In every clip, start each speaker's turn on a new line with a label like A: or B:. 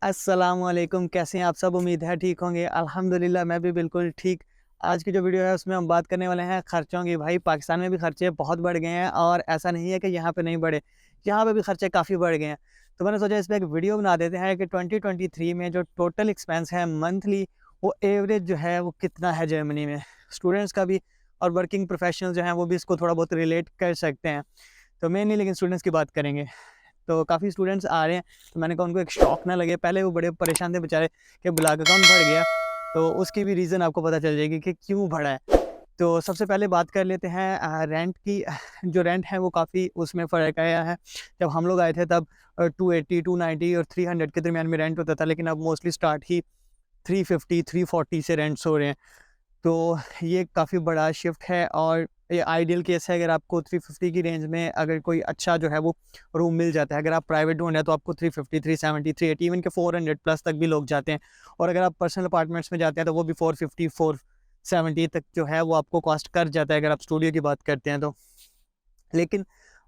A: अस्सलामुअलैकुम, कैसे हैं आप सब? उम्मीद है ठीक होंगे। अल्हम्दुलिल्लाह मैं भी बिल्कुल ठीक। आज की जो वीडियो है उसमें हम बात करने वाले हैं खर्चों की। भाई पाकिस्तान में भी खर्चे बहुत बढ़ गए हैं और ऐसा नहीं है कि यहाँ पे नहीं बढ़े, यहाँ पे भी खर्चे काफ़ी बढ़ गए हैं। तो मैंने सोचा इस पे एक वीडियो बना देते हैं कि 2023 में जो टोटल एक्सपेंस है मंथली, वो एवरेज जो है वो कितना है जर्मनी में। स्टूडेंट्स का भी और वर्किंग प्रोफेशनल जो हैं वो भी इसको थोड़ा बहुत रिलेट कर सकते हैं। तो मेनली लेकिन स्टूडेंट्स की बात करेंगे। तो काफ़ी स्टूडेंट्स आ रहे हैं, तो मैंने कहा उनको एक शॉक ना लगे। पहले वो बड़े परेशान थे बेचारे कि ब्लॉक अकाउंट बढ़ गया, तो उसकी भी रीज़न आपको पता चल जाएगी कि क्यों बढ़ा है। तो सबसे पहले बात कर लेते हैं रेंट की। जो रेंट है वो काफ़ी उसमें फ़र्क आया है। जब हम लोग आए थे तब 280, 290 और 300 के दरमियान में रेंट होता था, लेकिन अब मोस्टली स्टार्ट ही 350, 340 से रेंट्स हो रहे हैं। तो ये काफ़ी बड़ा शिफ्ट है और ये आइडियल केस है। अगर आपको 350 की रेंज में अगर कोई अच्छा जो है वो रूम मिल जाता है, अगर आप प्राइवेट ढूंढ रहे हैं तो आपको 350, 370, 380 इवन के 400 प्लस तक भी लोग जाते हैं। और अगर आप पर्सनल अपार्टमेंट्स में जाते हैं तो वो भी 450, 470 तक जो है वो आपको कॉस्ट कर जाता है, अगर आप स्टूडियो की बात करते हैं तो। लेकिन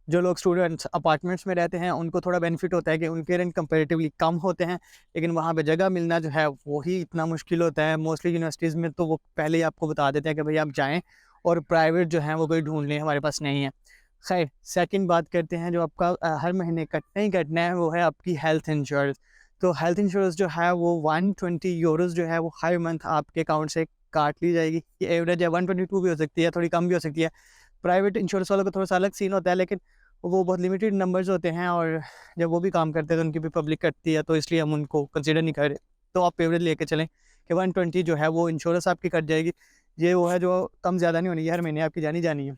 A: जो लोग स्टूडेंट्स अपार्टमेंट्स में रहते हैं उनको थोड़ा बेनिफिट होता है कि उनके रेंट कंपैरेटिवली कम होते हैं, लेकिन वहाँ पे जगह मिलना जो है वही इतना मुश्किल होता है। मोस्टली यूनिवर्सिटीज़ में तो वो पहले ही आपको बता देते हैं कि भाई आप जाएँ और प्राइवेट जो है वो कोई ढूँढ लें, हमारे पास नहीं है। खैर, सेकंड बात करते हैं जो आपका हर महीने कटना ही कटना है, वो है आपकी हेल्थ इंश्योरेंस। तो हेल्थ इंश्योरेंस जो है वो 120 यूरोज़ जो है वो हर मंथ आपके अकाउंट से काट ली जाएगी। ये एवरेज है, 122 भी हो सकती है, थोड़ी कम भी हो सकती है। प्राइवेट इंश्योरेंस वालों का थोड़ा-सा अलग सीन होता है, लेकिन वो बहुत लिमिटेड नंबर्स होते हैं और जब वो भी काम करते हैं तो उनकी भी पब्लिक कटती है, तो इसलिए हम उनको कंसीडर नहीं कर रहे। तो आप एवरेज लेके चलें कि 120 जो है वो इंश्योरेंस आपकी कट जाएगी। ये वो है जो कम ज़्यादा नहीं होनी, ये हर महीने आपकी जानी-जानी है।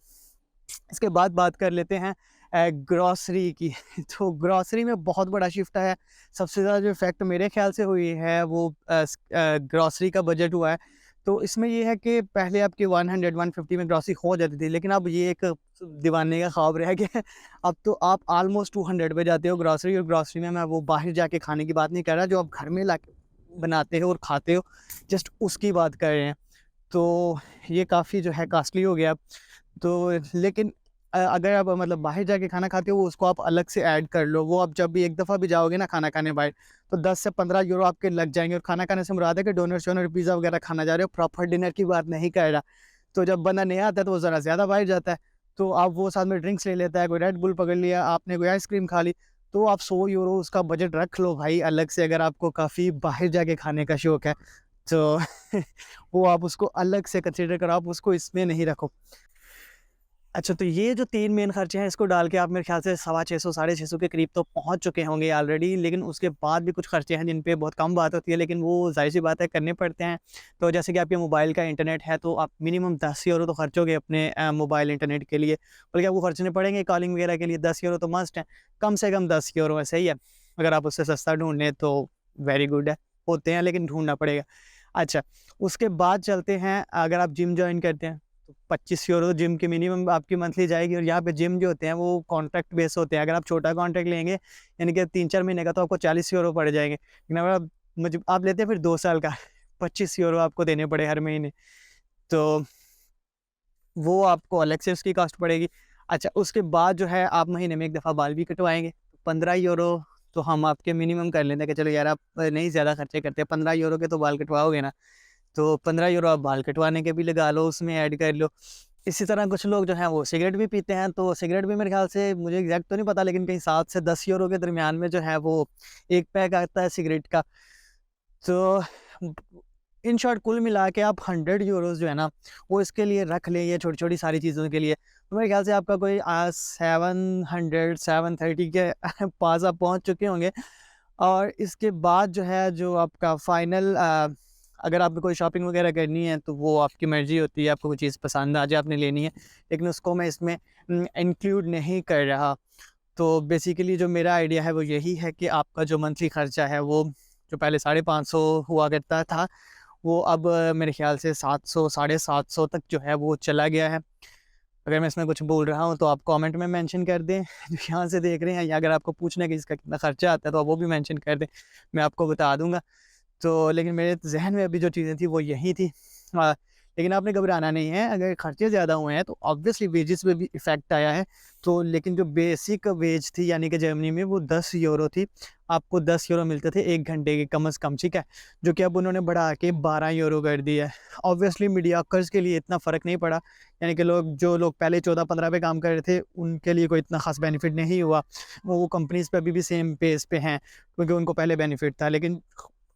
A: इसके बाद बात कर लेते हैं ग्रॉसरी की। तो ग्रॉसरी में बहुत बड़ा शिफ्ट आया है। सबसे ज़्यादा जो इफ़ेक्ट मेरे ख़्याल से हुई है वो ग्रॉसरी का बजट हुआ है। तो इसमें ये है कि पहले आपकी 100-150 में ग्रॉसरी हो जाती थी, लेकिन अब ये एक दीवाने का ख़्वाब रह गया है। अब तो आप ऑलमोस्ट 200 पे जाते हो ग्रॉसरी, और ग्रॉसरी में मैं वो बाहर जाके खाने की बात नहीं कर रहा, जो आप घर में लाके बनाते हो और खाते हो, जस्ट उसकी बात कर रहे हैं। तो ये काफ़ी जो है कॉस्टली हो गया। तो लेकिन अगर आप मतलब बाहर जाके खाना खाते हो, उसको आप अलग से ऐड कर लो। वो आप जब भी एक दफ़ा भी जाओगे ना खाना खाने बाहर, तो 10 से 15 यूरो आपके लग जाएँगे। और खाना खाने से मुराद है कि डोनर-शोनर, पिज़्ज़ा वगैरह खाना जा रहे हो, प्रॉपर डिनर की बात नहीं कर रहा। तो जब बंदा नया आता है तो वो ज़रा ज़्यादा बाहर जाता है। तो आप वो साथ में ड्रिंक्स ले लेता है, कोई रेड बुल पकड़ लिया, आपने कोई आइसक्रीम खा ली, तो आप 100 यूरो उसका बजट रख लो भाई अलग से, अगर आपको काफ़ी बाहर जाके खाने का शौक है। तो वो आप उसको अलग से कंसिडर करो, आप उसको इसमें नहीं रखो। अच्छा, तो ये जो 3 मेन खर्चे हैं, इसको डाल के आप मेरे ख़्याल से 650 साढ़े 600 के करीब तो पहुँच चुके होंगे ऑलरेडी। लेकिन उसके बाद भी कुछ खर्चे हैं जिन पे बहुत कम बात होती है, लेकिन वो ज़ाहिर-सी बात है करने पड़ते हैं। तो जैसे कि आपके मोबाइल का इंटरनेट है, तो आप मिनिमम 10 यूरो तो खर्चोगे अपने मोबाइल इंटरनेट के लिए। बल्कि आपको खर्चने पड़ेंगे कॉलिंग वगैरह के लिए, 10 यूरो तो मस्ट है। कम से कम 10 यूरो है, सही है। अगर आप उससे सस्ता ढूँढें तो वेरी गुड है। होते हैं लेकिन ढूँढना पड़ेगा। अच्छा, उसके बाद चलते हैं, अगर आप जिम जॉइन करते हैं तो 25 यूरो जिम की मिनिमम आपकी मंथली जाएगी। और यहाँ पे जिम जो होते हैं वो कॉन्ट्रैक्ट बेस होते हैं। अगर आप छोटा कॉन्ट्रैक्ट लेंगे यानी कि 3-4 महीने का, तो आपको 40 यूरो पड़ जाएँगे। लेकिन अगर आप लेते हैं फिर 2 साल का, 25 यूरो आपको देने पड़े हर महीने। तो वो आपको अलग से उसकी कॉस्ट पड़ेगी। अच्छा, उसके बाद जो है आप महीने में 1 दफ़ा बाल भी कटवाएँगे, 15 यूरो तो हम आपके मिनिमम कर लेते हैं कि चलो यार आप नहीं ज़्यादा खर्चे करते, 15 यूरो के तो बाल कटवाओगे ना, तो 15 यूरो आप बाल कटवाने के भी लगा लो, उसमें ऐड कर लो। इसी तरह कुछ लोग जो हैं वो सिगरेट भी पीते हैं, तो सिगरेट भी मेरे ख़्याल से, मुझे एग्ज़ैक्ट तो नहीं पता, लेकिन कहीं 7 से 10 यूरो के दरमियान में जो है वो 1 पैक आता है सिगरेट का। तो इन शॉर्ट कुल मिला के आप 100 यूरोज़ जो है ना, वो इसके लिए रख लें, ये छोटी-छोटी सारी चीज़ों के लिए। तो मेरे ख़्याल से आपका कोई 700 730 के पास आप पहुँच चुके होंगे। और इसके बाद जो है, जो आपका फाइनल अगर आपको कोई शॉपिंग वगैरह करनी है तो वो आपकी मर्ज़ी होती है, आपको कोई चीज़ पसंद आ जाए आपने लेनी है, लेकिन उसको मैं इसमें इंक्लूड नहीं कर रहा। तो बेसिकली जो मेरा आइडिया है वो यही है कि आपका जो मंथली खर्चा है वो, जो पहले 550 हुआ करता था, वो अब मेरे ख़्याल से 700 साढ़े 700 तक जो है वो चला गया है। अगर मैं इसमें कुछ बोल रहा हूँ तो आप कमेंट में मेंशन कर दें जो यहाँ से देख रहे हैं, या अगर आपको पूछना है कि इसका कितना खर्चा आता है तो आप वो भी मेंशन कर दें, मैं आपको बता दूँगा। तो लेकिन मेरे ज़हन में अभी जो चीज़ें थी वो यही थी। लेकिन आपने घबराना नहीं है, अगर खर्चे ज़्यादा हुए हैं तो ऑब्वियसली वेजेस पे भी इफ़ेक्ट आया है। तो लेकिन जो बेसिक वेज थी यानी कि जर्मनी में वो 10 यूरो थी, आपको 10 यूरो मिलते थे 1 घंटे के कम से कम, ठीक है? जो कि अब उन्होंने बढ़ा के 12 यूरो कर दिया है। ऑब्वियसली मीडियोकर्स के लिए इतना फ़र्क नहीं पड़ा, यानी कि जो लोग पहले 14-15 पे काम कर रहे थे, उनके लिए कोई इतना ख़ास बेनिफिट नहीं हुआ। वो कंपनीज़ पे अभी भी सेम पेस पे हैं, क्योंकि उनको पहले बेनिफिट था, लेकिन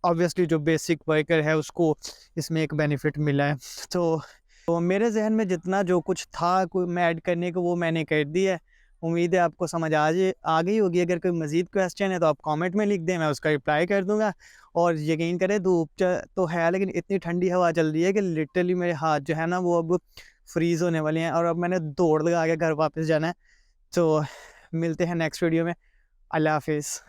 A: ऑब्वियसली जो बेसिक वर्कर है उसको इसमें एक बेनिफिट मिला है। तो मेरे ज़हन में जितना जो कुछ था कोई मैं ऐड करने को वो मैंने कर दिया है। उम्मीद है आपको समझ आ गई होगी। अगर कोई मज़ीद क्वेश्चन है तो आप कमेंट में लिख दें, मैं उसका रिप्लाई कर दूँगा। और यकीन करें धूप तो है, लेकिन इतनी ठंडी हवा चल रही है कि लिटरली मेरे हाथ जो है ना वो अब फ्रीज़ होने वाले हैं, और अब मैंने दौड़ लगा के घर वापस जाना है। तो मिलते हैं नेक्स्ट वीडियो में। अल्लाह हाफ़िज़।